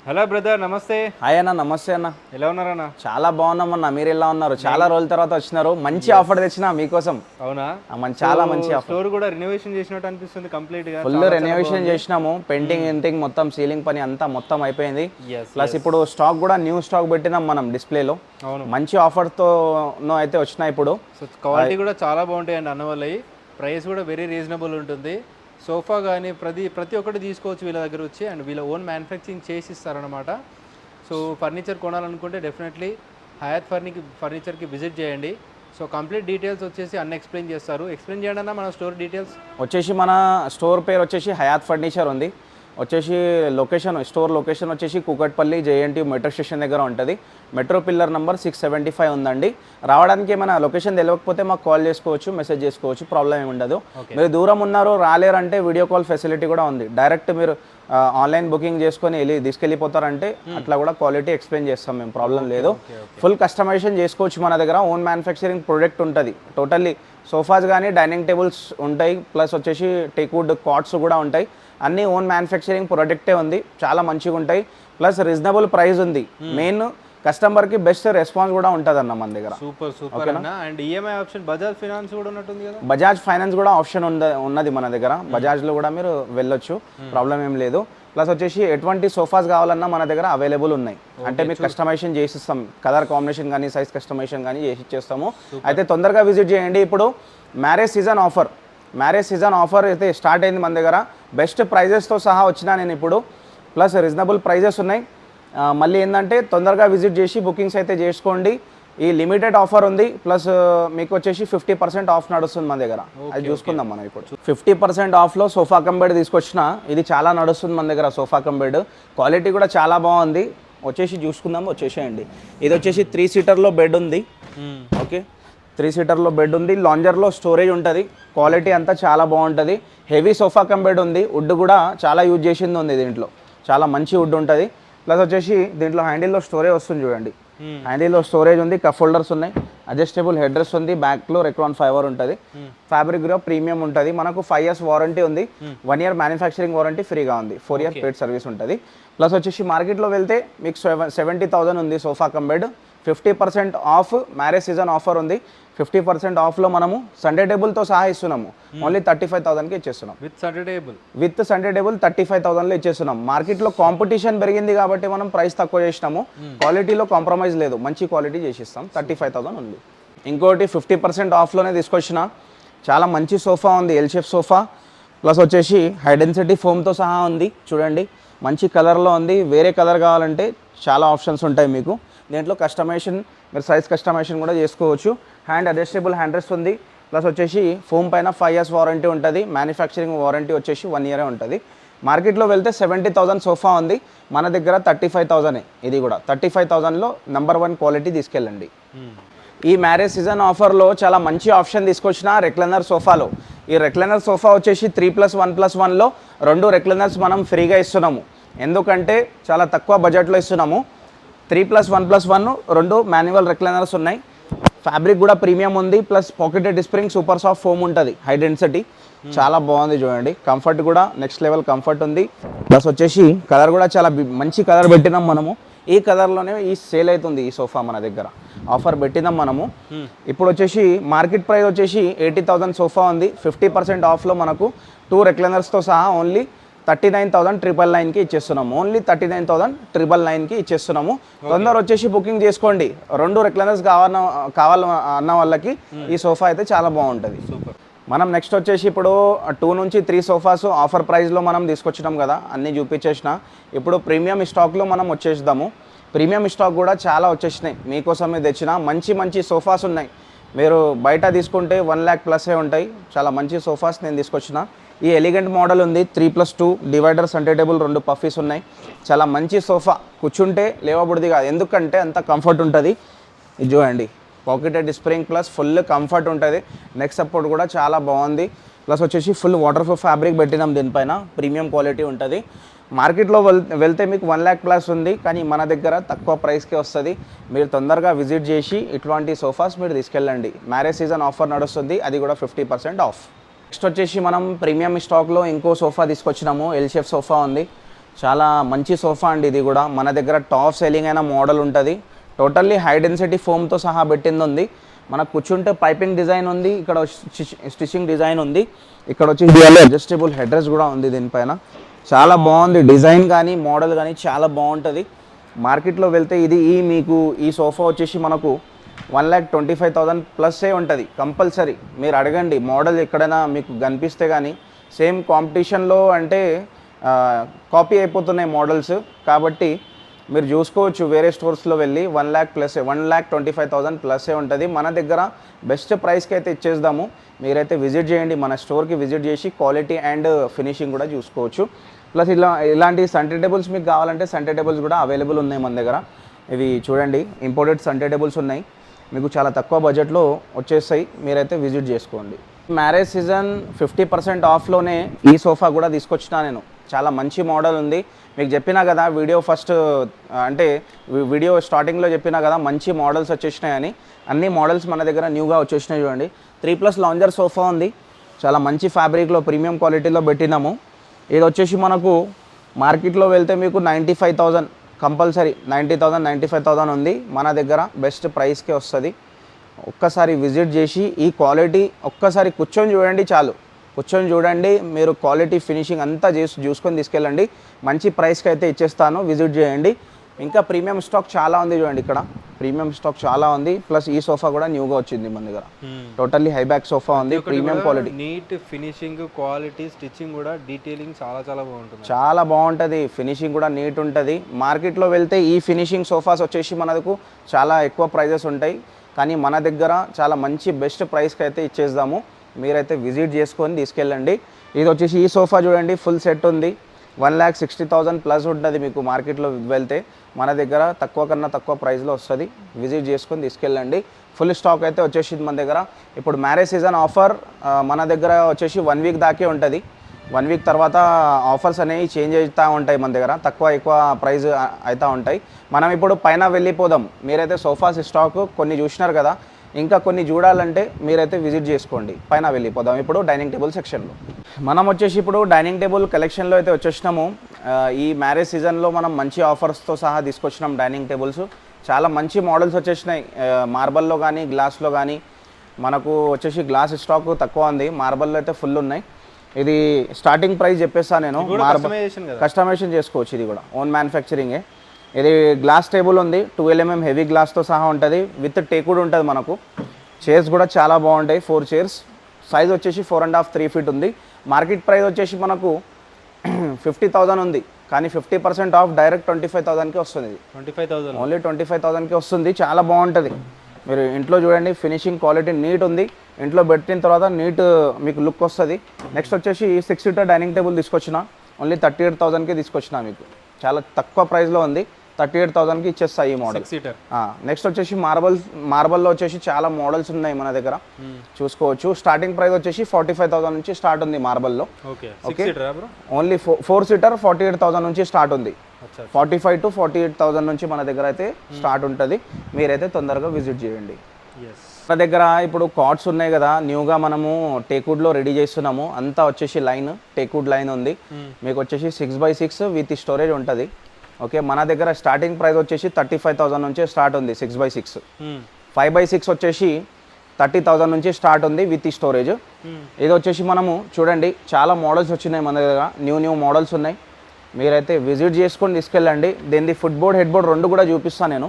Hello brother, నమస్తే. Hi అన్న, నమస్తే అన్న. ఎలా ఉన్నారన్న? చాలా బాగున్నామన్న, మీరు ఎలా ఉన్నారు? చాలా రోజుల తర్వాత వచ్చినారు. మంచి ఆఫర్ తెచ్చినా మీకోసం. అవునా? చాలా మంచి ఆఫర్. స్టోర్ కూడా రెనోవేషన్ చేసినట్టు అనిపిస్తుంది. కంప్లీట్ గా ఫుల్ రెనోవేషన్ చేసినాము. పెయింటింగ్ ఇంటింగ్ మొత్తం సీలింగ్ పని అంతా మొత్తం అయిపోయింది. ప్లస్ ఇప్పుడు స్టాక్ కూడా న్యూ స్టాక్ పెట్టినాం మనం డిస్ప్లేలో. మంచి ఆఫర్ తో అయితే వచ్చినాయి ఇప్పుడు. క్వాలిటీ కూడా చాలా బాగుంటాయండి అన్న వాళ్ళవి. ప్రైస్ కూడా వెరీ రీజనబుల్ ఉంటుంది. సోఫా కానీ ప్రతి ఒక్కటి తీసుకోవచ్చు వీళ్ళ దగ్గర వచ్చి, అండ్ వీళ్ళ ఓన్ మ్యానుఫ్యాక్చరింగ్ చేసి ఇస్తారనమాట. సో ఫర్నిచర్ కొనాలనుకుంటే డెఫినెట్లీ హయాత్ ఫర్నిచర్కి విజిట్ చేయండి. సో కంప్లీట్ డీటెయిల్స్ వచ్చేసి అన్న ఎక్స్ప్లెయిన్ చేస్తారు. ఎక్స్ప్లెయిన్ చేయండి అన్న మన స్టోర్ డీటెయిల్స్. వచ్చేసి మన స్టోర్ పేరు వచ్చేసి హయాత్ ఫర్నిచర్ ఉంది. వచ్చేసి స్టోర్ లొకేషన్ వచ్చేసి కూకట్పల్లి జేఎన్టీ మెట్రో స్టేషన్ దగ్గర ఉంటుంది. మెట్రో పిల్లర్ నెంబర్ 675 ఉందండి. రావడానికి ఏమైనా లొకేషన్ తెలియకపోతే మాకు కాల్ చేసుకోవచ్చు, మెసేజ్ చేసుకోవచ్చు, ప్రాబ్లం ఏమి ఉండదు. మీరు దూరం ఉన్నారు రాలేరంటే వీడియో కాల్ ఫెసిలిటీ కూడా ఉంది. డైరెక్ట్ మీరు ఆన్లైన్ బుకింగ్ చేసుకొని తీసుకెళ్ళిపోతారంటే అట్లా కూడా క్వాలిటీ ఎక్స్ప్లెయిన్ చేస్తాం మేము, ప్రాబ్లం లేదు. ఫుల్ కస్టమైజేషన్ చేసుకోవచ్చు. మన దగ్గర ఓన్ మ్యానుఫ్యాక్చరింగ్ ప్రొడక్ట్ ఉంటుంది. టోటల్లీ సోఫాస్ కానీ డైనింగ్ టేబుల్స్ ఉంటాయి, ప్లస్ వచ్చేసి టేక్వుడ్ కాట్స్ కూడా ఉంటాయి. అన్నీ ఓన్ మ్యానుఫ్యాక్చరింగ్ ప్రొడక్టే ఉంది, చాలా మంచిగా ఉంటాయి. ప్లస్ రీజనబుల్ ప్రైస్ ఉంది. మెయిన్ కస్టమర్కి బెస్ట్ రెస్పాన్స్ కూడా ఉంటుంది అన్న మన దగ్గర. సూపర్ అన్న. And EMI option Bajaj finance కూడా ఉన్నట్టుంది కదా? బజాజ్ ఫైనాన్స్ కూడా ఆప్షన్ ఉన్నది మన దగ్గర. బజాజ్లో కూడా మీరు వెళ్ళొచ్చు, ప్రాబ్లం ఏం లేదు. ప్లస్ వచ్చేసి ఎటువంటి సోఫాస్ కావాలన్నా మన దగ్గర అవైలబుల్ ఉన్నాయి. అంటే మీకు కస్టమైజేషన్ చేసిస్తాం, కలర్ కాంబినేషన్ కానీ సైజ్ కస్టమైజేషన్ కానీ చేసి ఇచ్చేస్తాము. అయితే తొందరగా విజిట్ చేయండి. ఇప్పుడు మ్యారేజ్ సీజన్ ఆఫర్ అయితే స్టార్ట్ అయింది మన దగ్గర. బెస్ట్ ప్రైజెస్తో సహా వచ్చినా నేను ఇప్పుడు. ప్లస్ రీజనబుల్ ప్రైజెస్ ఉన్నాయి. మళ్ళీ ఏంటంటే తొందరగా విజిట్ చేసి బుకింగ్స్ అయితే చేసుకోండి. ఈ లిమిటెడ్ ఆఫర్ ఉంది. ప్లస్ మీకు వచ్చేసి 50% ఆఫ్ నడుస్తుంది మన దగ్గర. అది చూసుకుందాం మనం ఇప్పుడు. 50% ఆఫ్లో సోఫా కమ్ బెడ్ తీసుకొచ్చిన. ఇది చాలా నడుస్తుంది మన దగ్గర సోఫా కమ్ బెడ్. క్వాలిటీ కూడా చాలా బాగుంది. చూసుకుందాం, వచ్చేసేయండి. ఇది వచ్చేసి 3 సీటర్లో బెడ్ ఉంది. ఓకే, 3 సీటర్లో బెడ్ ఉంది. లాంజర్లో స్టోరేజ్ ఉంటుంది. క్వాలిటీ అంతా చాలా బాగుంటుంది. హెవీ సోఫా కమ్ బెడ్ ఉంది. వుడ్ కూడా చాలా యూజ్ చేసింది ఉంది దీంట్లో. చాలా మంచి వుడ్ ఉంటుంది. ప్లస్ వచ్చేసి దీంట్లో హ్యాండిల్లో స్టోరేజ్ వస్తుంది చూడండి. హ్యాండిల్లో స్టోరేజ్ ఉంది, కప్ హోల్డర్స్ ఉన్నాయి, అడ్జస్టబుల్ హెడ్ రెస్ట్ ఉంది, బ్యాక్లో రెక్లాన్ ఫైబర్ ఉంటుంది. ఫ్యాబ్రిక్ కూడా ప్రీమియం ఉంటుంది. మనకు 5 years వారంటీ ఉంది. 1 year మ్యానుఫ్యాక్చరింగ్ వారంటీ ఫ్రీగా ఉంది. 4 year పెయిడ్ సర్వీస్ ఉంటుంది. ప్లస్ వచ్చేసి మార్కెట్లో వెళ్తే మీకు 70,000 ఉంది sofa cum bed. 50% of marriage season offer ఉంది. 50% ఆఫ్లో మనము సండే టేబుల్తో సహా ఇస్తున్నాము. ఓన్లీ 35,000కి ఇచ్చేస్తున్నాం. విత్ సండే టేబుల్ 35,000లో ఇచ్చేస్తున్నాం. మార్కెట్లో కాంపిటీషన్ పెరిగింది కాబట్టి మనం ప్రైస్ తక్కువ చేసినాము. క్వాలిటీలో కాంప్రమైజ్ లేదు, మంచి క్వాలిటీ చేసిస్తాం. 35,000 ఉంది. ఇంకోటి 50% ఆఫ్లోనే తీసుకొచ్చిన చాలా మంచి సోఫా ఉంది, ఎల్ షేప్ సోఫా. ప్లస్ వచ్చేసి హై డెన్సిటీ ఫోమ్తో సహా ఉంది. చూడండి, మంచి కలర్లో ఉంది. వేరే కలర్ కావాలంటే చాలా ఆప్షన్స్ ఉంటాయి మీకు. దీంట్లో కస్టమైజేషన్, మీరు సైజ్ కస్టమైజేషన్ కూడా చేసుకోవచ్చు. హ్యాండ్ అడ్జస్టబుల్ హ్యాండ్ రెస్ట్ ఉంది. ప్లస్ వచ్చేసి ఫోమ్ పైన 5 years వారంటీ ఉంటుంది. మ్యానుఫ్యాక్చరింగ్ వారంటీ వచ్చేసి 1 year ఉంటుంది. మార్కెట్లో వెళ్తే 70,000 సోఫా ఉంది. మన దగ్గర 35,000. ఇది కూడా 35,000లో నెంబర్ 1 క్వాలిటీ తీసుకెళ్ళండి. ఈ మ్యారేజ్ సీజన్ ఆఫర్లో చాలా మంచి ఆప్షన్ తీసుకొచ్చిన రెక్లైనర్ సోఫాలో. ఈ రెక్లైనర్ సోఫా వచ్చేసి 3+1+1లో 2 రెక్లైనర్స్ మనం ఫ్రీగా ఇస్తున్నాము. ఎందుకంటే చాలా తక్కువ బడ్జెట్లో ఇస్తున్నాము. 3+1+1 2 మాన్యువల్ రెక్లైనర్స్ ఉన్నాయి. ఫ్యాబ్రిక్ కూడా ప్రీమియం ఉంది. Plus pocketed spring super soft foam ఉంటుంది, హై డెన్సిటీ. చాలా బాగుంది చూడండి. కంఫర్ట్ కూడా నెక్స్ట్ లెవెల్ కంఫర్ట్ ఉంది. ప్లస్ వచ్చేసి కలర్ కూడా చాలా మంచి కలర్ పెట్టినాం మనము. ఈ కలర్లోనే ఈ సేల్ అవుతుంది ఈ సోఫా మన దగ్గర. ఆఫర్ పెట్టినాం మనము. ఇప్పుడు వచ్చేసి మార్కెట్ ప్రైస్ వచ్చేసి 80,000 సోఫా ఉంది. 50% ఆఫ్లో మనకు 2 రెక్లైనర్స్తో సహా ఓన్లీ 39,999కి ఇచ్చేస్తున్నాము. ఓన్లీ 39,999కి ఇచ్చేస్తున్నాము. తొందర వచ్చేసి బుకింగ్ చేసుకోండి. 2 రెక్లైనర్స్ కావాలన్న వాళ్ళకి ఈ సోఫా అయితే చాలా బాగుంటుంది. మనం నెక్స్ట్ వచ్చేసి ఇప్పుడు 2 నుంచి 3 సోఫాస్ ఆఫర్ ప్రైస్లో మనం తీసుకొచ్చినాం కదా, అన్నీ చూపించేసిన. ఇప్పుడు ప్రీమియం స్టాక్లో మనం వచ్చేద్దాము. ప్రీమియం స్టాక్ కూడా చాలా వచ్చేసినాయి. మీకోసమే తెచ్చిన మంచి సోఫాస్ ఉన్నాయి. మీరు బయట తీసుకుంటే 1 lakh ప్లస్సే ఉంటాయి. చాలా మంచి సోఫాస్ నేను తీసుకొచ్చిన. ఈ ఎలిగెంట్ మోడల్ ఉంది. 3+2 డివైడర్ సండే టేబుల్, 2 పఫీస్ ఉన్నాయి. చాలా మంచి సోఫా, కూర్చుంటే లేవబుడిది కాదు, ఎందుకంటే అంత కంఫర్ట్ ఉంటుంది. ఇది చూడండి, pocketed spring plus full comfort ఉంటుంది. నెక్ సపోర్ట్ కూడా చాలా బాగుంది. ప్లస్ వచ్చేసి ఫుల్ వాటర్ ప్రూఫ్ ఫ్యాబ్రిక్ పెట్టినాం దీనిపైన. ప్రీమియం క్వాలిటీ ఉంటుంది. మార్కెట్లో వెళ్తే మీకు 1 lakh ప్లస్ ఉంది, కానీ మన దగ్గర తక్కువ ప్రైస్కే వస్తుంది. మీరు తొందరగా విజిట్ చేసి ఇటువంటి సోఫాస్ మీరు తీసుకెళ్ళండి. మ్యారేజ్ సీజన్ ఆఫర్ నడుస్తుంది, అది కూడా 50% ఆఫ్. నెక్స్ట్ వచ్చేసి మనం ప్రీమియం స్టాక్లో ఇంకో సోఫా తీసుకొచ్చినాము. ఎల్ షేప్ సోఫా ఉంది. చాలా మంచి సోఫా అండి ఇది కూడా. మన దగ్గర టాప్ సెల్లింగ్ అయిన మోడల్ ఉంటుంది. టోటల్లీ హై డెన్సిటీ ఫోమ్తో సహా పెట్టింది ఉంది. మనకు కూర్చుంటే పైపింగ్ డిజైన్ ఉంది, ఇక్కడ స్టిచ్చింగ్ డిజైన్ ఉంది, ఇక్కడ వచ్చి అడ్జస్టబుల్ హెడ్రెస్ కూడా ఉంది దీనిపైన. చాలా బాగుంది డిజైన్ కానీ మోడల్ కానీ చాలా బాగుంటుంది. మార్కెట్లో వెళ్తే ఇది మీకు ఈ సోఫా వచ్చేసి మనకు 1,25,000 ప్లస్సే ఉంటుంది కంపల్సరీ. మీరు అడగండి మోడల్ ఎక్కడైనా మీకు కనిపిస్తే కానీ. సేమ్ కాంపిటీషన్లో అంటే కాపీ అయిపోతున్నాయి మోడల్స్, కాబట్టి మీరు చూసుకోవచ్చు వేరే స్టోర్స్లో వెళ్ళి 1 lakh ప్లస్ 1,25,000 ప్లస్సే ఉంటుంది. మన దగ్గర బెస్ట్ ప్రైస్కి అయితే ఇచ్చేద్దాము. మీరైతే విజిట్ చేయండి, మన స్టోర్కి విజిట్ చేసి క్వాలిటీ అండ్ ఫినిషింగ్ కూడా చూసుకోవచ్చు. ప్లస్ ఇలాంటి సెంటర్ టేబుల్స్ మీకు కావాలంటే సెంటర్ టేబుల్స్ కూడా అవైలబుల్ ఉన్నాయి మన దగ్గర. ఇవి చూడండి ఇంపోర్టెడ్ సెంటర్ టేబుల్స్ ఉన్నాయి, మీకు చాలా తక్కువ బడ్జెట్లో వచ్చేస్తాయి. మీరైతే విజిట్ చేసుకోండి. మ్యారేజ్ సీజన్ 50% ఆఫ్లోనే ఈ సోఫా కూడా తీసుకొచ్చినా నేను. చాలా మంచి మోడల్ ఉంది. మీకు చెప్పినా కదా వీడియో ఫస్ట్ అంటే వీడియో స్టార్టింగ్లో చెప్పినా కదా మంచి మోడల్స్ వచ్చేసినాయని. అన్ని మోడల్స్ మన దగ్గర న్యూగా వచ్చేసినాయి చూడండి. 3+ లాంజర్ సోఫా ఉంది, చాలా మంచి ఫ్యాబ్రిక్లో ప్రీమియం క్వాలిటీలో పెట్టినాము. ఇది వచ్చేసి మనకు మార్కెట్లో వెళ్తే మీకు 95,000 కంపల్సరీ 90,000 95,000 ఉంది. మన దగ్గర బెస్ట్ ప్రైస్కే వస్తుంది. ఒక్కసారి విజిట్ చేసి ఈ క్వాలిటీ ఒక్కసారి కూర్చొని చూడండి చాలు. కూర్చొని చూడండి, మీరు క్వాలిటీ ఫినిషింగ్ అంతా చూసుకొని తీసుకెళ్ళండి. మంచి ప్రైస్కి అయితే ఇచ్చేస్తాను, విజిట్ చేయండి. ఇంకా ప్రీమియం స్టాక్ చాలా ఉంది చూడండి, ఇక్కడ ప్రీమియం స్టాక్ చాలా ఉంది. ప్లస్ ఈ సోఫా కూడా న్యూగా వచ్చింది మన దగ్గర. టోటల్లీ హై బ్యాక్ సోఫా ఉంది, premium quality, neat finishing, quality, stitching కూడా డీటెయిలింగ్ చాలా బాగుంటుంది. చాలా బాగుంటుంది, ఫినిషింగ్ కూడా నీట్ ఉంటుంది. మార్కెట్లో వెళ్తే ఈ ఫినిషింగ్ సోఫాస్ వచ్చేసి మనకు చాలా ఎక్కువ ప్రైజెస్ ఉంటాయి, కానీ మన దగ్గర చాలా మంచి బెస్ట్ ప్రైస్కి అయితే ఇచ్చేద్దాము. మీరైతే విజిట్ చేసుకొని తీసుకెళ్ళండి. ఇది వచ్చేసి ఈ సోఫా చూడండి, ఫుల్ సెట్ ఉంది, 1,60,000 ప్లస్ ఉంటుంది. మీకు మార్కెట్లో వెళ్తే మన దగ్గర తక్కువ కన్నా తక్కువ ప్రైస్లో వస్తుంది. విజిట్ చేసుకొని తీసుకెళ్ళండి. ఫుల్ స్టాక్ అయితే వచ్చేసింది మన దగ్గర. ఇప్పుడు మ్యారేజ్ సీజన్ ఆఫర్ మన దగ్గర వచ్చేసి 1 వీక్ దాకే ఉంటుంది. 1 వీక్ తర్వాత ఆఫర్స్ అనేవి చేంజ్ అవుతూ ఉంటాయి మన దగ్గర, తక్కువ ఎక్కువ ప్రైస్ అవుతూ ఉంటాయి. మనం ఇప్పుడు పైన వెళ్ళిపోదాం. మీరైతే సోఫాస్ స్టాక్ కొన్ని చూసినారు కదా, ఇంకా కొన్ని చూడాలంటే మీరైతే విజిట్ చేసుకోండి. పైన వెళ్ళిపోదాం ఇప్పుడు డైనింగ్ టేబుల్ సెక్షన్లో. మనం వచ్చేసి ఇప్పుడు డైనింగ్ టేబుల్ కలెక్షన్లో అయితే వచ్చేసినాము. ఈ మ్యారేజ్ సీజన్లో మనం మంచి ఆఫర్స్తో సహా తీసుకొచ్చినాం డైనింగ్ టేబుల్స్. చాలా మంచి మోడల్స్ వచ్చేసినాయి, మార్బల్లో కానీ గ్లాస్లో కానీ. మనకు వచ్చేసి గ్లాస్ స్టాక్ తక్కువ ఉంది, మార్బల్లో అయితే ఫుల్ ఉన్నాయి. ఇది స్టార్టింగ్ ప్రైస్ చెప్పేస్తాను నేను. మార్బల్ కస్టమైజేషన్ చేసుకోవచ్చు, ఇది కూడా ఓన్ మ్యానుఫ్యాక్చరింగే. ఇది గ్లాస్ టేబుల్ ఉంది, 12 mm హెవీ గ్లాస్తో సహా ఉంటుంది, విత్ టేకుడ్ ఉంటుంది మనకు. చైర్స్ కూడా చాలా బాగుంటాయి, 4 చైర్స్. సైజ్ వచ్చేసి 4.5 3 feet ఉంది. మార్కెట్ ప్రైస్ వచ్చేసి మనకు 50,000 ఉంది, కానీ 50% ఆఫ్ డైరెక్ట్ 25,000కి వస్తుంది. 25,000 ఓన్లీ 25,000కి వస్తుంది. చాలా బాగుంటుంది. మీరు ఇంట్లో చూడండి, ఫినిషింగ్ క్వాలిటీ నీట్ ఉంది. ఇంట్లో పెట్టిన తర్వాత నీట్ మీకు లుక్ వస్తుంది. నెక్స్ట్ వచ్చేసి 6 seater డైనింగ్ టేబుల్ తీసుకొచ్చిన, ఓన్లీ 38,000కి తీసుకొచ్చిన. మీకు చాలా తక్కువ ప్రైస్లో ఉంది, 38,000కి ఇచ్చేస్తాయి ఈ మోడల్. నెక్స్ట్ వచ్చేసి మార్బల్లో వచ్చేసి చాలా మోడల్స్ ఉన్నాయి మన దగ్గర, చూసుకోవచ్చు. స్టార్టింగ్ ప్రైస్ వచ్చేసి 45,000 నుంచి స్టార్ట్ ఉంది మార్బల్లో. ఓకే, ఓన్లీ 4 seater 48,000 నుంచి స్టార్ట్ ఉంది. 45 to 48,000 నుంచి మన దగ్గర అయితే స్టార్ట్ ఉంటుంది. మీరైతే తొందరగా విజిట్ చేయండి. మన దగ్గర ఇప్పుడు కాట్స్ ఉన్నాయి కదా, న్యూగా మనము టేకుడ్లో రెడీ చేస్తున్నాము. అంతా వచ్చేసి లైన్ టేకుడ్ లైన్ ఉంది. మీకు వచ్చేసి 6x6 విత్ స్టోరేజ్ ఉంటుంది. ఓకే, మన దగ్గర స్టార్టింగ్ ప్రైస్ వచ్చేసి 35,000 నుంచే స్టార్ట్ ఉంది 6x6. 5x6 వచ్చేసి 30,000 నుంచి స్టార్ట్ ఉంది విత్ స్టోరేజ్. ఇది వచ్చేసి మనము చూడండి చాలా మోడల్స్ వచ్చినాయి మన దగ్గర, న్యూ మోడల్స్ ఉన్నాయి. మీరైతే విజిట్ చేసుకొని తీసుకెళ్ళండి. దీనిది ఫుట్ బోర్డ్ హెడ్ బోర్డ్ రెండు కూడా చూపిస్తాను నేను.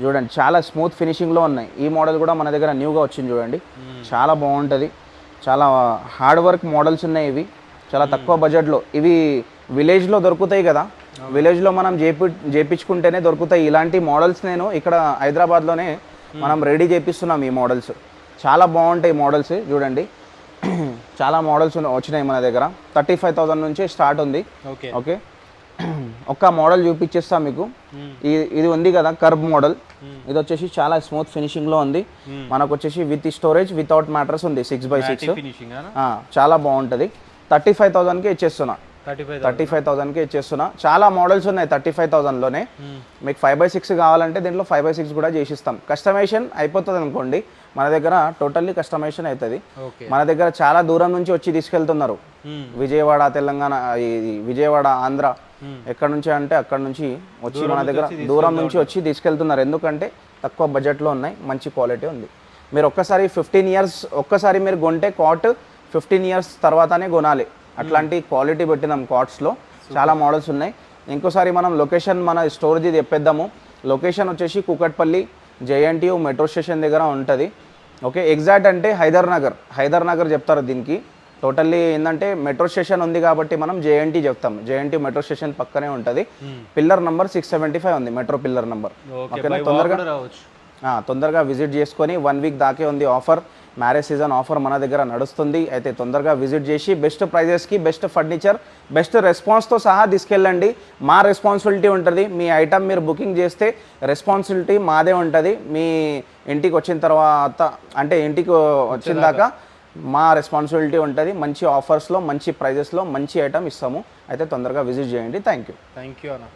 చూడండి చాలా స్మూత్ ఫినిషింగ్లో ఉన్నాయి. ఈ మోడల్ కూడా మన దగ్గర న్యూగా వచ్చింది చూడండి, చాలా బాగుంటుంది. చాలా హార్డ్ వర్క్ మోడల్స్ ఉన్నాయి ఇవి, చాలా తక్కువ బడ్జెట్లో. ఇవి విలేజ్లో దొరుకుతాయి కదా, విలేజ్లో మనం చేపించుకుంటేనే దొరుకుతాయి ఇలాంటి మోడల్స్. నేను ఇక్కడ హైదరాబాద్లోనే మనం రెడీ చేపిస్తున్నాం ఈ మోడల్స్. చాలా బాగుంటాయి మోడల్స్ చూడండి. చాలా మోడల్స్ వచ్చినాయి మన దగ్గర. 35,000 నుంచి స్టార్ట్ ఉంది. ఓకే, ఒక్క మోడల్ చూపించేస్తా మీకు. ఇది ఉంది కదా కర్వ్ మోడల్, ఇది వచ్చేసి చాలా స్మూత్ ఫినిషింగ్లో ఉంది. మనకు వచ్చేసి విత్ స్టోరేజ్ వితౌట్ మ్యాట్రస్ ఉంది, 6x6. చాలా బాగుంటుంది. 35,000కి ఇచ్చేస్తున్నా. 35,000కి ఇచ్చేస్తున్నా. చాలా మోడల్స్ ఉన్నాయి 35,000లోనే. మీకు 5/6 కావాలంటే దీంట్లో 5/6 కూడా చేసిస్తాం. కస్టమైజేషన్ అయిపోతుంది అనుకోండి, మన దగ్గర టోటల్లీ కస్టమైజేషన్ అవుతుంది. మన దగ్గర చాలా దూరం నుంచి వచ్చి తీసుకెళ్తున్నారు, విజయవాడ తెలంగాణ, విజయవాడ ఆంధ్ర, ఎక్కడ నుంచి అంటే అక్కడ నుంచి వచ్చి మన దగ్గర దూరం నుంచి వచ్చి తీసుకెళ్తున్నారు. ఎందుకంటే తక్కువ బడ్జెట్లో ఉన్నాయి, మంచి క్వాలిటీ ఉంది. మీరు ఒక్కసారి 15 ఇయర్స్ ఒక్కసారి మీరు కొంటే కాట్ 15 ఇయర్స్ తర్వాతనే కొనాలి. అట్లాంటి క్వాలిటీ పెట్టినాం కాట్స్లో. చాలా మోడల్స్ ఉన్నాయి. ఇంకోసారి మనం లొకేషన్ మన స్టోర్ది చెప్పేద్దాము. లొకేషన్ వచ్చేసి కూకట్పల్లి జేఎన్టీయూ మెట్రో స్టేషన్ దగ్గర ఉంటుంది. ఓకే, ఎగ్జాక్ట్ అంటే హైదర్ నగర్ చెప్తారు దీనికి. టోటల్లీ ఏంటంటే మెట్రో స్టేషన్ ఉంది కాబట్టి మనం జేఎన్టీ చెప్తాం. జేఎన్టీ మెట్రో స్టేషన్ పక్కనే ఉంటుంది. పిల్లర్ నెంబర్ 675 ఉంది, మెట్రో పిల్లర్ నెంబర్. ఓకేనా, తొందరగా విజిట్ చేసుకొని 1 వీక్ దాకే ఉంది ఆఫర్. మ్యారేజ్ సీజన్ ఆఫర్ మన దగ్గర నడుస్తుంది. అయితే తొందరగా విజిట్ చేసి బెస్ట్ ప్రైజెస్కి బెస్ట్ ఫర్నిచర్ బెస్ట్ రెస్పాన్స్తో సహా తీసుకెళ్ళండి. మా రెస్పాన్సిబిలిటీ ఉంటుంది. మీ ఐటమ్ మీరు బుకింగ్ చేస్తే రెస్పాన్సిబిలిటీ మాదే ఉంటుంది. మీ ఇంటికి వచ్చిన తర్వాత అంటే ఇంటికి వచ్చిన దాకా మా రెస్పాన్సిబిలిటీ ఉంటుంది. మంచి ఆఫర్స్లో మంచి ప్రైజెస్లో మంచి ఐటమ్ ఇస్తాము. అయితే తొందరగా విజిట్ చేయండి. థ్యాంక్ యూ అన్న.